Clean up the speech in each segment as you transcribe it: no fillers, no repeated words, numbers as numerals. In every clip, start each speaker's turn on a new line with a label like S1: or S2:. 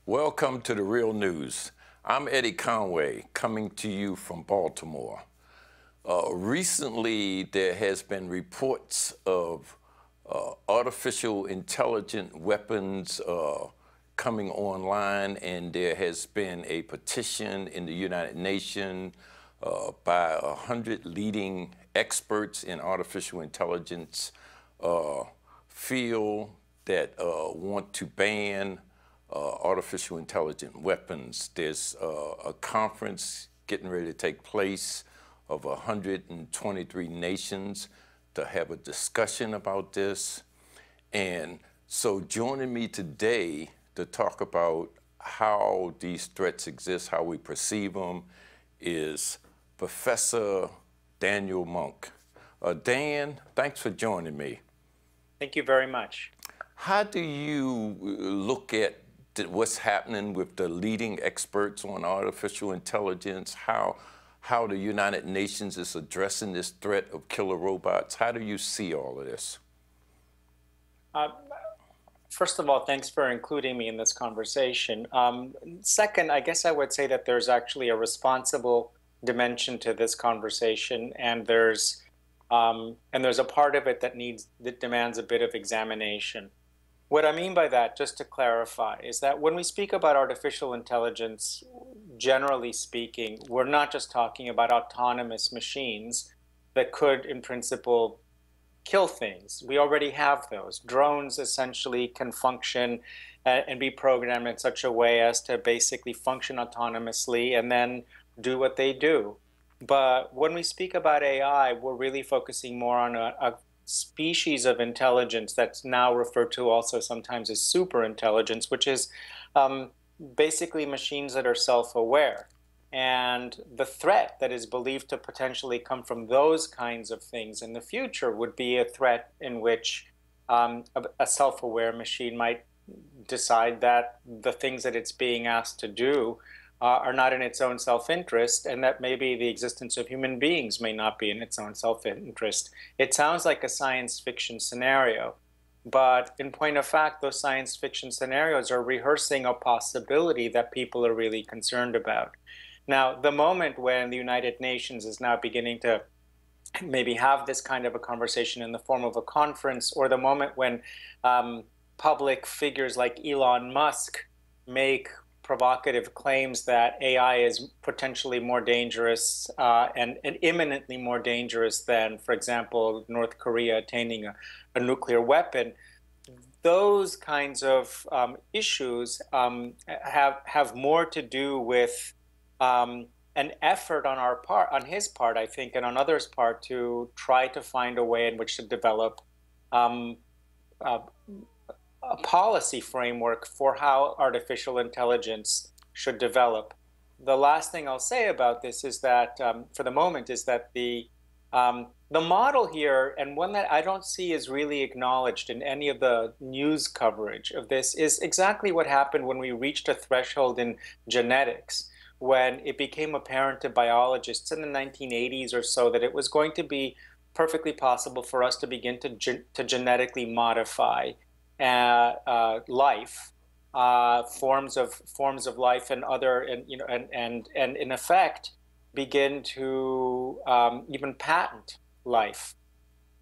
S1: Welcome to The Real News. I'm Eddie Conway, coming to you from Baltimore. Recently, there has been reports of artificial intelligent weapons coming online, and there has been a petition in the United Nations by 100 leading experts in artificial intelligence field that want to ban artificial intelligent weapons. There's a conference getting ready to take place of 123 nations to have a discussion about this. And so joining me today to talk about how these threats exist, how we perceive them, is Professor Daniel Monk. Dan, thanks for joining me.
S2: Thank you very much.
S1: How do you look at what's happening with the leading experts on artificial intelligence, how the United Nations is addressing this threat of killer robots? How do you see all of this?
S2: First of all, thanks for including me in this conversation. Second, I guess I would say that there's actually a responsible dimension to this conversation, and there's a part of it that demands a bit of examination. What I mean by that, just to clarify, is that when we speak about artificial intelligence, generally speaking, we're not just talking about autonomous machines that could, in principle, kill things. We already have those. Drones essentially can function and be programmed in such a way as to basically function autonomously and then do what they do. But when we speak about AI, we're really focusing more on a species of intelligence that's now referred to also sometimes as superintelligence, which is basically machines that are self-aware. And the threat that is believed to potentially come from those kinds of things in the future would be a threat in which a self-aware machine might decide that the things that it's being asked to do are not in its own self-interest, and that maybe the existence of human beings may not be in its own self-interest. It sounds like a science fiction scenario, but in point of fact, those science fiction scenarios are rehearsing a possibility that people are really concerned about. Now, the moment when the United Nations is now beginning to maybe have this kind of a conversation in the form of a conference, or the moment when public figures like Elon Musk make provocative claims that AI is potentially more dangerous and imminently more dangerous than, for example, North Korea attaining a nuclear weapon, those kinds of issues have more to do with an effort on our part, on his part, I think, and on others' part, to try to find a way in which to develop a policy framework for how artificial intelligence should develop. The last thing I'll say about this is that, for the moment, is that the model here, and one that I don't see is really acknowledged in any of the news coverage of this, is exactly what happened when we reached a threshold in genetics, when it became apparent to biologists in the 1980s or so that it was going to be perfectly possible for us to begin to genetically modify life, forms of life, and other, and in effect begin to even patent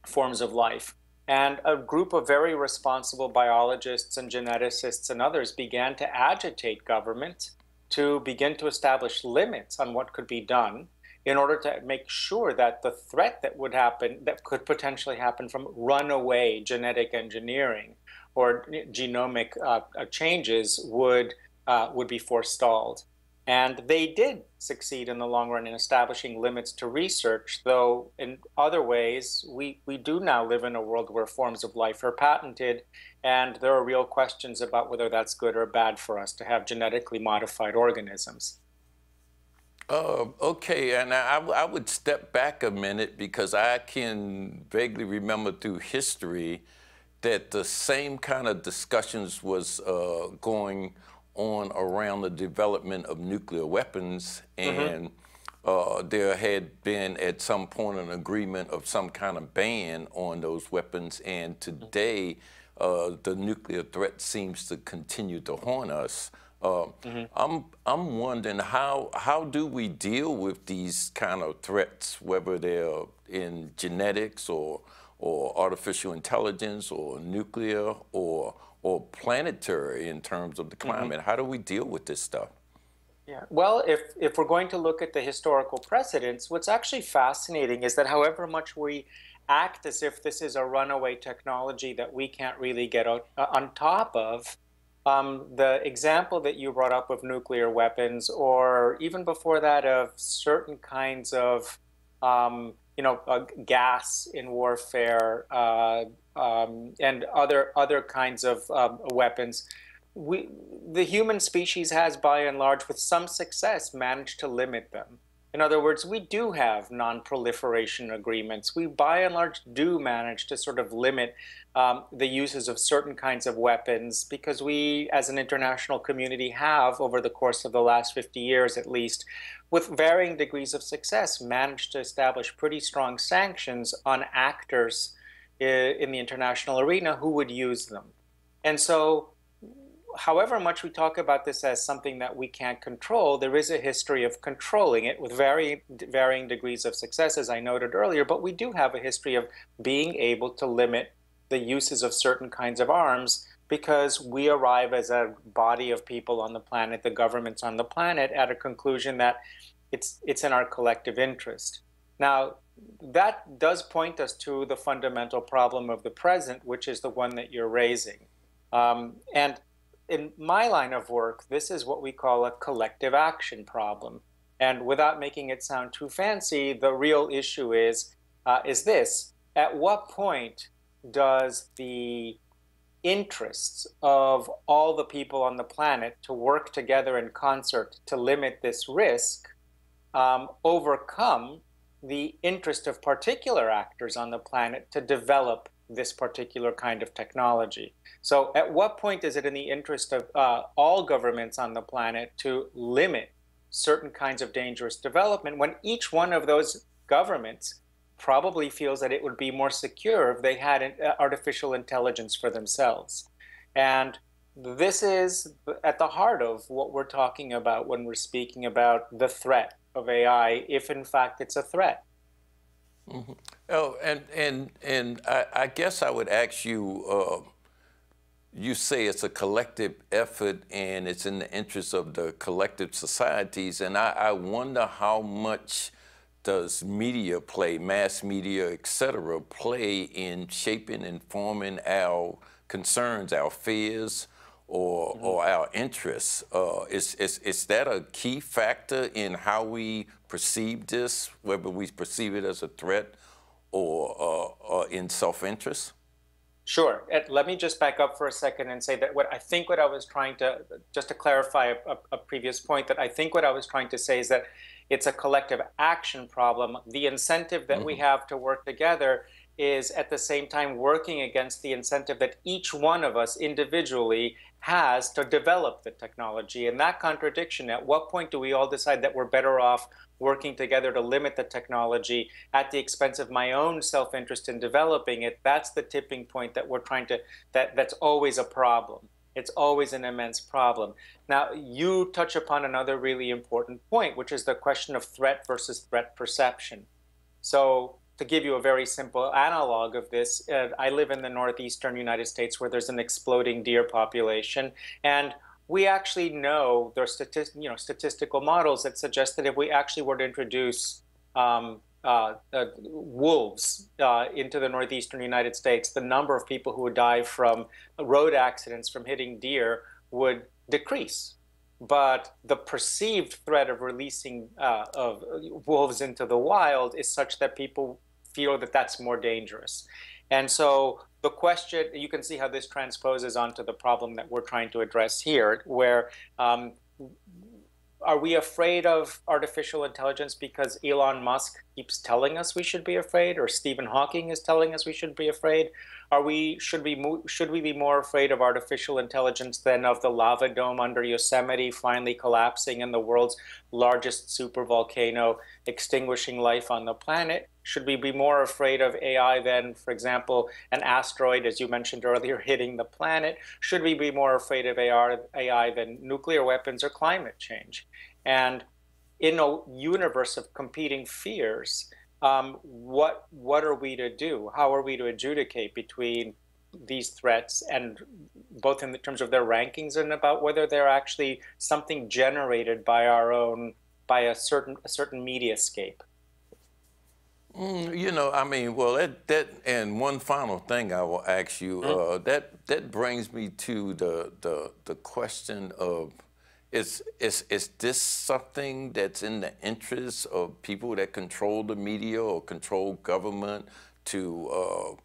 S2: forms of life. And a group of very responsible biologists and geneticists and others began to agitate government to begin to establish limits on what could be done in order to make sure that the threat that would happen, that could potentially happen from runaway genetic engineering or genomic changes, would be forestalled. And they did succeed in the long run in establishing limits to research, though in other ways we do now live in a world where forms of life are patented, and there are real questions about whether that's good or bad for us to have genetically modified organisms.
S1: Okay, and I would step back a minute, because I can vaguely remember through history that the same kind of discussions was going on around the development of nuclear weapons, and there had been at some point an agreement of some kind of ban on those weapons, and today the nuclear threat seems to continue to haunt us.
S2: Mhm.
S1: I'm wondering how do we deal with these kind of threats, whether they're in genetics or artificial intelligence or nuclear or planetary in terms of the
S2: Mhm.
S1: climate? How do we deal with this stuff?
S2: Yeah. Well, if we're going to look at the historical precedents, what's actually fascinating is that however much we act as if this is a runaway technology that we can't really get on top of, the example that you brought up of nuclear weapons, or even before that of certain kinds of, gas in warfare, and other kinds of weapons, we the human species has by and large with some success managed to limit them. In other words, we do have non-proliferation agreements. We by and large do manage to sort of limit the uses of certain kinds of weapons because we as an international community have over the course of the last 50 years at least, with varying degrees of success, managed to establish pretty strong sanctions on actors in the international arena who would use them. And so however much we talk about this as something that we can't control, there is a history of controlling it with varying degrees of success, as I noted earlier. But we do have a history of being able to limit the uses of certain kinds of arms because we arrive as a body of people on the planet, the governments on the planet, at a conclusion that it's in our collective interest. Now, that does point us to the fundamental problem of the present, which is the one that you're raising. And in my line of work, this is what we call a collective action problem. And without making it sound too fancy, the real issue is this: at what point does the interests of all the people on the planet to work together in concert to limit this risk overcome the interest of particular actors on the planet to develop this particular kind of technology? So, at what point is it in the interest of all governments on the planet to limit certain kinds of dangerous development when each one of those governments probably feels that it would be more secure if they had artificial intelligence for themselves? And this is at the heart of what we're talking about when we're speaking about the threat of AI, if in fact it's a threat.
S1: Oh, and I guess I would ask you. You say it's a collective effort and it's in the interest of the collective societies. And I wonder how much does media play, mass media, et cetera, play in shaping and forming our concerns, our fears,
S2: Mhm.
S1: or our interests? Is that a key factor in how we perceive this, whether we perceive it as a threat or in self-interest?
S2: Sure. Let me just back up for a second and say that what I was trying to, just to clarify a previous point, that I think what I was trying to say is that it's a collective action problem. The incentive that we
S1: Hmm.
S2: have to work together is at the same time working against the incentive that each one of us individually has to develop the technology. And that contradiction, at what point do we all decide that we're better off working together to limit the technology at the expense of my own self-interest in developing it? That's the tipping point that we're trying to, that's always a problem. It's always an immense problem. Now, you touch upon another really important point, which is the question of threat versus threat perception. So, to give you a very simple analog of this, I live in the northeastern United States where there's an exploding deer population, and we actually know there are statistical models that suggest that if we actually were to introduce wolves into the northeastern United States, the number of people who would die from road accidents from hitting deer would decrease. But the perceived threat of releasing of wolves into the wild is such that people feel that that's more dangerous. And so the question, you can see how this transposes onto the problem that we're trying to address here, where are we afraid of artificial intelligence because Elon Musk keeps telling us we should be afraid, or Stephen Hawking is telling us we should be afraid? Should we be more afraid of artificial intelligence than of the lava dome under Yosemite finally collapsing and the world's largest supervolcano extinguishing life on the planet? Should we be more afraid of AI than, for example, an asteroid, as you mentioned earlier, hitting the planet? Should we be more afraid of AI than nuclear weapons or climate change? And in a universe of competing fears, what are we to do? How are we to adjudicate between these threats, and both in the terms of their rankings and about whether they're actually something generated by by a certain mediascape?
S1: You know, I mean, well, and one final thing I will ask you, that brings me to the question of, is this something that's in the interest of people that control the media or control government to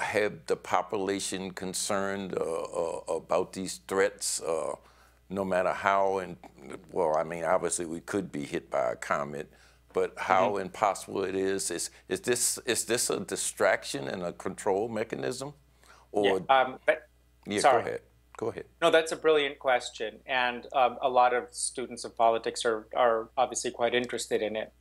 S1: have the population concerned about these threats, no matter how, and well, I mean, obviously we could be hit by a comet, but how impossible it is. Is this a distraction and a control mechanism? Or yeah,
S2: sorry.
S1: go ahead. Go ahead.
S2: No, that's a brilliant question, and a lot of students of politics are obviously quite interested in it.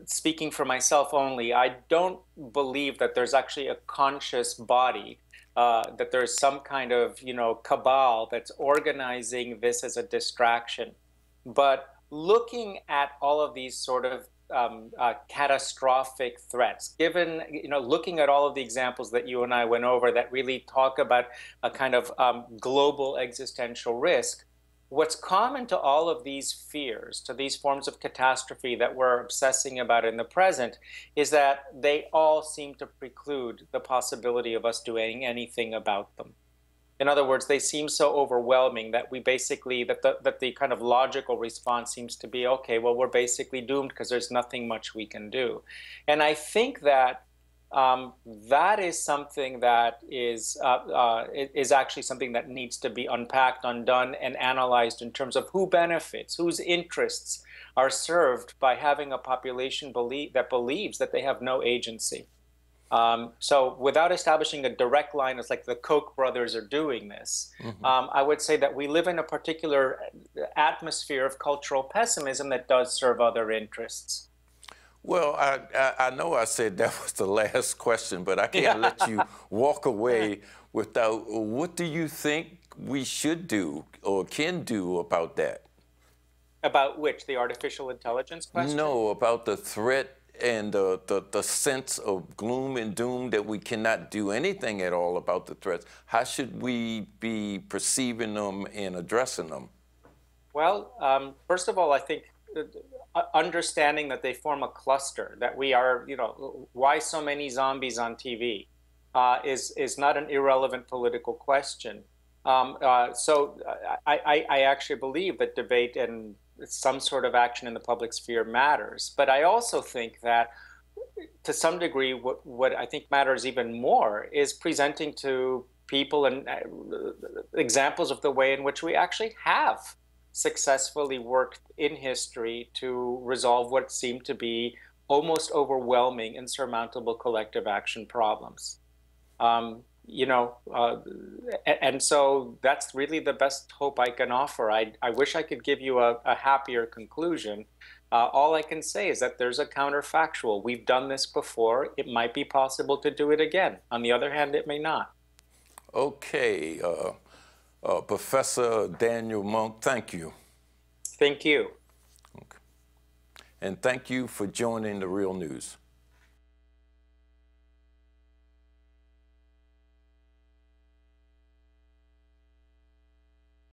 S2: Speaking for myself only, I don't believe that there's actually a conscious body, that there's some kind of cabal that's organizing this as a distraction. But looking at all of these sort of catastrophic threats, given, looking at all of the examples that you and I went over that really talk about a kind of global existential risk, what's common to all of these fears, to these forms of catastrophe that we're obsessing about in the present, is that they all seem to preclude the possibility of us doing anything about them. In other words, they seem so overwhelming that we basically, that the kind of logical response seems to be, okay, well, we're basically doomed because there's nothing much we can do. And I think that that is something that is actually something that needs to be unpacked, undone, and analyzed in terms of who benefits, whose interests are served by having a population that believes that they have no agency. So without establishing a direct line, it's like the Koch brothers are doing this. I would say that we live in a particular atmosphere of cultural pessimism that does serve other interests.
S1: Well, I know I said that was the last question, but I can't let you walk away without, what do you think we should do or can do about that?
S2: About which? The artificial intelligence question?
S1: No, about the threat and the sense of gloom and doom that we cannot do anything at all about the threats. How should we be perceiving them and addressing them?
S2: Well, first of all, I think understanding that they form a cluster, that we are, why so many zombies on TV is not an irrelevant political question. So I actually believe that debate and some sort of action in the public sphere matters. But I also think that to some degree, what I think matters even more is presenting to people and examples of the way in which we actually have successfully worked in history to resolve what seem to be almost overwhelming, insurmountable collective action problems. And so that's really the best hope I can offer. I wish I could give you a happier conclusion. All I can say is that there's a counterfactual. We've done this before. It might be possible to do it again. On the other hand, it may not.
S1: Okay. Professor Daniel Monk, thank you.
S2: Thank you.
S1: Okay. And thank you for joining The Real News.